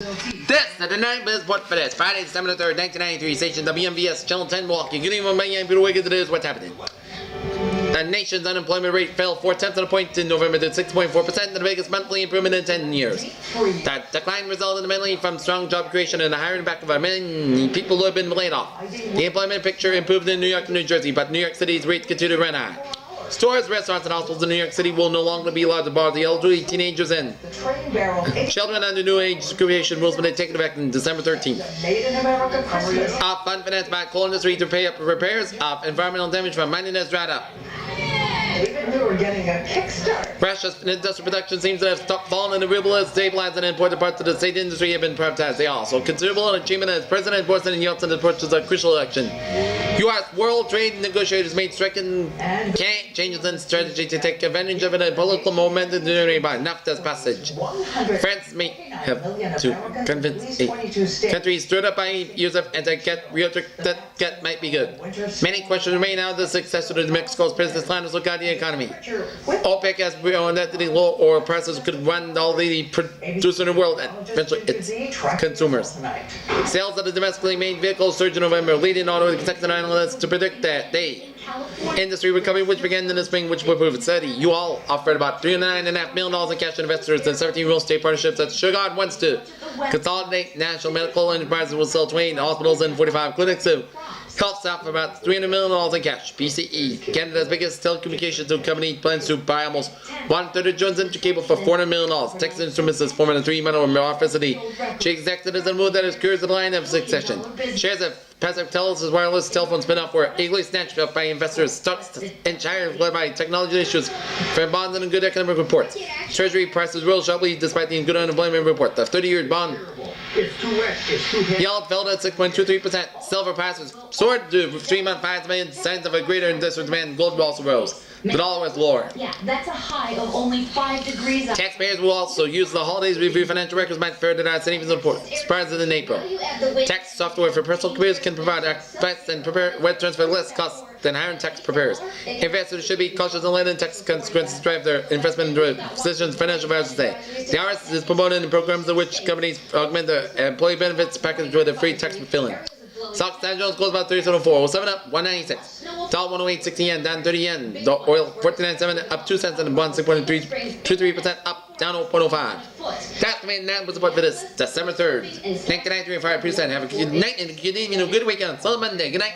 This is the night biz report for this Friday, December 3rd, 1993, station WMVS, Channel 10, Milwaukee. Good evening, my young people. Wiggins, it is what's happening. The nation's unemployment rate fell 0.4 of a point in November to 6.4%, the biggest monthly improvement in 10 years. That decline resulted mainly from strong job creation and the hiring back of many people who have been laid off. The employment picture improved in New York and New Jersey, but New York City's rates continue to run high. Stores, restaurants, and hostels in New York City will no longer be allowed to bar the elderly, teenagers, and children under new age discrimination rules when they take effect on December 13th. Fund financed by coal industry to pay up repairs of environmental damage from mining has dried up. Russia's industrial production seems to have stopped falling and the ruble has stabilized, and important parts of the state industry have been privatized. They also considerable achievement as President President Yeltsin approaches a crucial election. U.S. World Trade negotiators made striking changes in strategy to take advantage of a political momentum generated by NAFTA's passage. France may have to convince a country stirred up by years of anti-cat rhetoric that cat might be good. Many questions remain how the successor to Mexico's business plan will look at the economy. OPEC has warned that the low oil prices could run all the producers in the world and eventually its consumers. Sales of the domestically made vehicles surged in November, leading auto sector analysts to predict that the industry recovery, which began in the spring, which will prove steady. You all offered about $39.5 million in cash to investors and 17 real estate partnerships that Sugar wants to consolidate. National Medical Enterprises will sell 28 hospitals and 45 clinics to health staff for about $300 million in cash. PCE, Canada's biggest telecommunications company, plans to buy almost 1/3 of Jones Intercable for $400 million. Texas Instruments is forming a $3 office city. Chief executives and move that is curious the line of succession. Shares of Pacific Telus' wireless telephone spin-off were eagerly snatched up by investors. Stocks and shares led by technology issues from bonds and good economic reports. Treasury prices rose sharply despite the good unemployment report. The 30-year bond yield fell at 6.23%. Silver prices soared to 3-month highs, million signs of a greater industrial demand. Gold also rose. The dollar was lower. Yeah, that's a high of only 5 degrees. Taxpayers will also use the holidays to review financial records by Federal Savings Report. Surprises in April. Tax software for personal computers can provide advice and prepare web transfer less costs than hiring tax preparers. Investors should be cautious and letting tax consequences drive their investment decisions, financial advisors say. The IRS is promoting programs in which companies augment their employee benefits package with a free tax filling. Stocks Dow Jones closed about 3704, 7 up 196. Dow 108.60 yen, down 30 yen. The oil 49.7 up 2 cents and bond 6.23% up, down 0.05. That's the main numbers report for this December 3rd, 1993. Have a good night and a good evening, a good weekend. Until Monday. Good night.